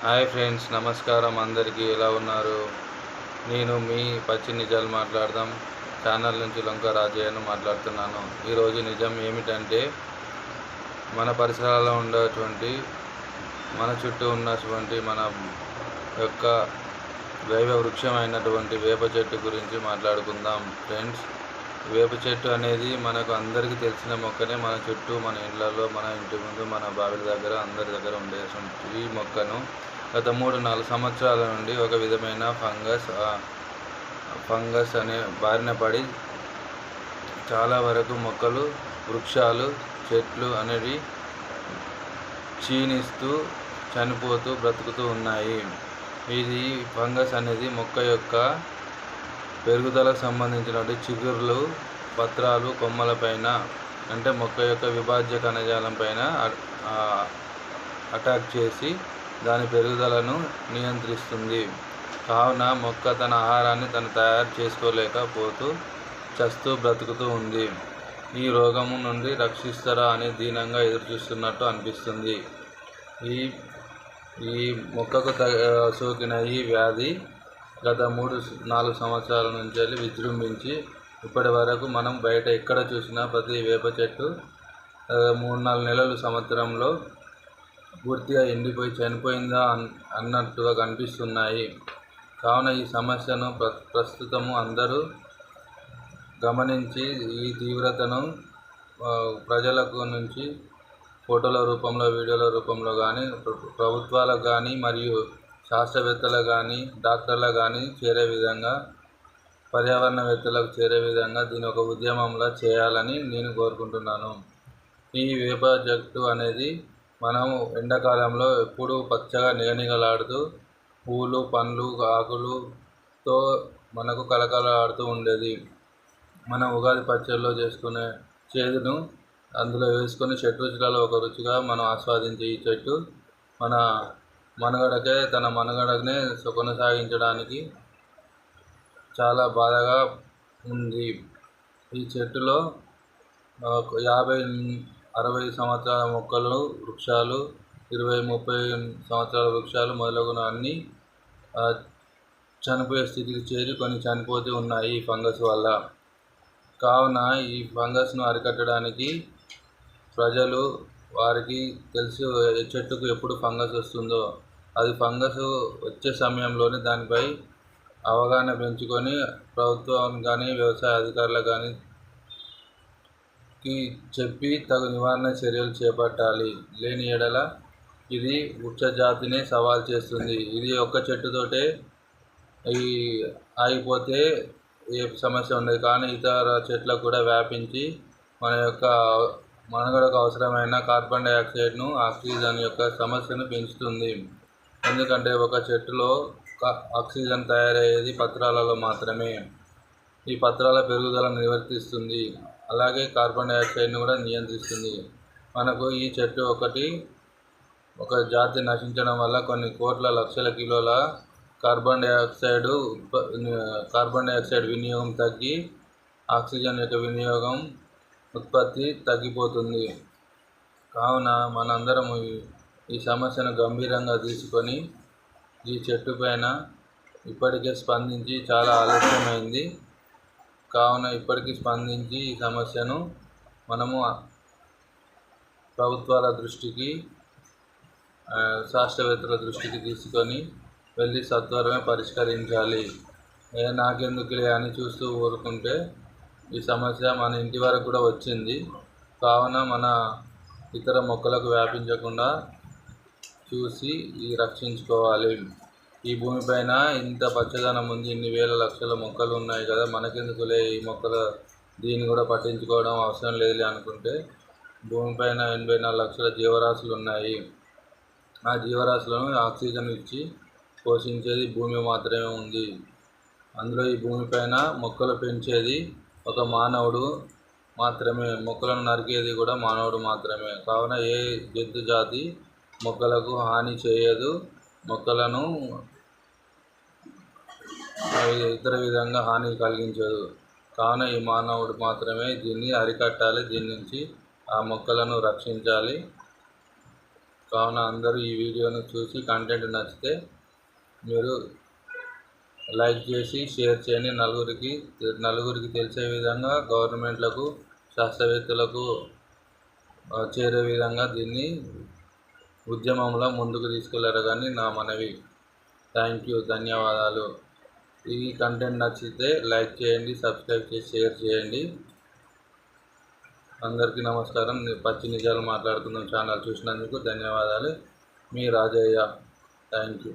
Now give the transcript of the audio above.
Hi friends, నమస్కారం. అందరికీ ఎలా ఉన్నారు? నేను మీ పచ్చి నిజాలు మాట్లాడదాం ఛానల్ నుంచి లొంక రాజయ్యను మాట్లాడుతున్నాను. ఈరోజు నిజం ఏమిటంటే, మన పరిసరాల్లో ఉండేటువంటి, మన చుట్టూ ఉన్నటువంటి మన యొక్క దైవ వృక్షమైనటువంటి వేప చెట్టు గురించి మాట్లాడుకుందాం ఫ్రెండ్స్. వేప చెట్టు అనేది మనకు అందరికీ తెలిసిన మొక్కనే. మన చుట్టూ, మన ఇళ్లలో, మన ఇంటి ముందు, మన బావిల దగ్గర, అందరి దగ్గర ఉండే ఈ మొక్కను గత 3-4 సంవత్సరాల నుండి ఒక విధమైన ఫంగస్ అనే బారిన పడి చాలా వరకు మొక్కలు, వృక్షాలు, చెట్లు అనేవి క్షీణిస్తూ, చనిపోతూ, బ్రతుకుతూ ఉన్నాయి. ఇది ఫంగస్ అనేది మొక్క యొక్క పెరుగుదలకు సంబంధించినటువంటి చిగుర్లు, పత్రాలు, కొమ్మలపైన, అంటే మొక్క యొక్క విభాజ్య కణజాలం పైన అటాక్ చేసి దాని పెరుగుదలను నియంత్రిస్తుంది. కావున మొక్క తన ఆహారాన్ని తను తయారు చేసుకోలేకపోతూ చస్తూ బ్రతుకుతూ ఉంది. ఈ రోగము నుండి రక్షిస్తారా అని దీనంగా ఎదురుచూస్తున్నట్టు అనిపిస్తుంది. ఈ మొక్కకు సోకిన ఈ వ్యాధి గత 3-4 సంవత్సరాల నుంచి విజృంభించి ఇప్పటి వరకు మనం బయట ఎక్కడ చూసినా ప్రతి వేప చెట్టు 3-4 నెలలు, సంవత్సరంలో పూర్తిగా ఎండిపోయి చనిపోయిందా అన్నట్టుగా కనిపిస్తున్నాయి. కావున ఈ సమస్యను ప్రస్తుతము అందరూ గమనించి ఈ తీవ్రతను ప్రజలకు నుంచి ఫోటోల రూపంలో, వీడియోల రూపంలో కానీ, ప్రభుత్వాలకు కానీ, మరియు శాస్త్రవేత్తలకు కానీ, డాక్టర్లకు కానీ చేరే విధంగా, పర్యావరణవేత్తలకు చేరే విధంగా దీని ఒక ఉద్యమంలా చేయాలని నేను కోరుకుంటున్నాను. ఈ వేప చెట్టు అనేది మనం ఎండాకాలంలో ఎప్పుడూ పచ్చగా నిగనిగలాడుతూ పూలు, పండ్లు, ఆకులతో మనకు కలకలాడుతూ ఉండేది. మనం ఉగాది పచ్చడిలో చేసుకునే చేదును అందులో వేసుకొని షడ్రుచులలో ఒక రుచిగా మనం ఆస్వాదించే ఈ చెట్టు మన తన మనుగడనే కొనసాగించడానికి చాలా బాధగా ఉంది. ఈ చెట్టులో 50-60 సంవత్సరాల మొక్కలు, వృక్షాలు, 20-30 సంవత్సరాల వృక్షాలు మొదలగున అన్నీ చనిపోయే స్థితికి చేరి కొన్ని చనిపోతూ ఉన్నాయి ఈ ఫంగస్ వల్ల. కావున ఈ ఫంగస్ను అరికట్టడానికి ప్రజలు, వారికి తెలుసు ఏ చెట్టుకు ఎప్పుడు ఫంగస్ వస్తుందో, అది ఫంగస్ వచ్చే సమయంలోనే దానిపై అవగాహన పెంచుకొని ప్రభుత్వం కానీ, వ్యవసాయ అధికారులకు కానీ చెప్పి తగు నివారణ చర్యలు చేపట్టాలి. లేని యెడల ఇది వృక్ష జాతినే సవాల్ చేస్తుంది. ఇది ఒక్క చెట్టుతోటే ఆగిపోతే ఏ సమస్య ఉండదు, కానీ ఇతర చెట్లకు కూడా వ్యాపించి మన యొక్క మనుగడకు అవసరమైన కార్బన్ డైఆక్సైడ్ను, ఆక్సిజన్ యొక్క సమస్యను పెంచుతుంది. ఎందుకంటే ఒక చెట్టులో ఆక్సిజన్ తయారయ్యేది పత్రాలలో మాత్రమే. ఈ పత్రాల పెరుగుదలను నివర్తిస్తుంది, అలాగే కార్బన్ డైఆక్సైడ్ను కూడా నియంత్రిస్తుంది. మనకు ఈ చెట్టు ఒక జాతి నశించడం వల్ల కొన్ని కోట్ల లక్షల కిలోల కార్బన్ డైఆక్సైడ్ వినియోగం తగ్గి ఆక్సిజన్ యొక్క వినియోగం, ఉత్పత్తి తగ్గిపోతుంది. కావున మనందరము ఈ సమస్యను గంభీరంగా తీసుకొని ఈ చెట్టు పైన ఇప్పటికే స్పందించి చాలా ఆలస్యమైంది. కావున ఇప్పటికీ స్పందించి ఈ సమస్యను మనము ప్రభుత్వాల దృష్టికి, శాస్త్రవేత్తల దృష్టికి తీసుకొని వెళ్ళి సత్వరమే పరిష్కరించాలి. నాకెందుకులే అని చూస్తూ ఊరుకుంటే ఈ సమస్య మన ఇంటి వరకు కూడా వచ్చింది. కావున మన ఇతర మొక్కలకు వ్యాపించకుండా చూసి రక్షించుకోవాలి. ఈ భూమిపైన ఇంత పచ్చదనం ఉంది, ఇన్ని వేల లక్షల మొక్కలు ఉన్నాయి కదా, మనకెందుకులే ఈ దీన్ని కూడా పట్టించుకోవడం అవసరం లేదులే అనుకుంటే, భూమిపైన 84 లక్షల జీవరాశులు ఉన్నాయి. ఆ జీవరాశులను ఆక్సిజన్ ఇచ్చి పోషించేది భూమి మాత్రమే ఉంది. అందులో ఈ భూమిపైన మొక్కలు పెంచేది ఒక మానవుడు మాత్రమే, మొక్కలను నరికేది కూడా మానవుడు మాత్రమే. కావున ఏ జంతు జాతి మొక్కలకు హాని చేయదు, మొక్కలను ఇతర విధంగా హాని కలిగించదు. కావున ఈ మానవుడు మాత్రమే దీన్ని అరికట్టాలి, దీని నుంచి ఆ మొక్కలను రక్షించాలి. కావున అందరూ ఈ వీడియోను చూసి కంటెంట్ నచ్చితే మీరు లైక్ చేసి షేర్ చేయండి. నలుగురికి తెలిసే విధంగా గవర్నమెంట్లకు శాస్త్రవేత్తలకు చేరే విధంగా దీన్ని ఉద్యమంలో ముందుకు తీసుకెళ్లారని నా మనవి. థ్యాంక్ యూ, ధన్యవాదాలు. ఈ కంటెంట్ నచ్చితే లైక్ చేయండి, సబ్స్క్రైబ్ చేసి షేర్ చేయండి. అందరికీ నమస్కారం. పచ్చి నిజాలు మాట్లాడుకుందాం ఛానల్ చూసినందుకు ధన్యవాదాలు. మీ రాజయ్య. Thank you.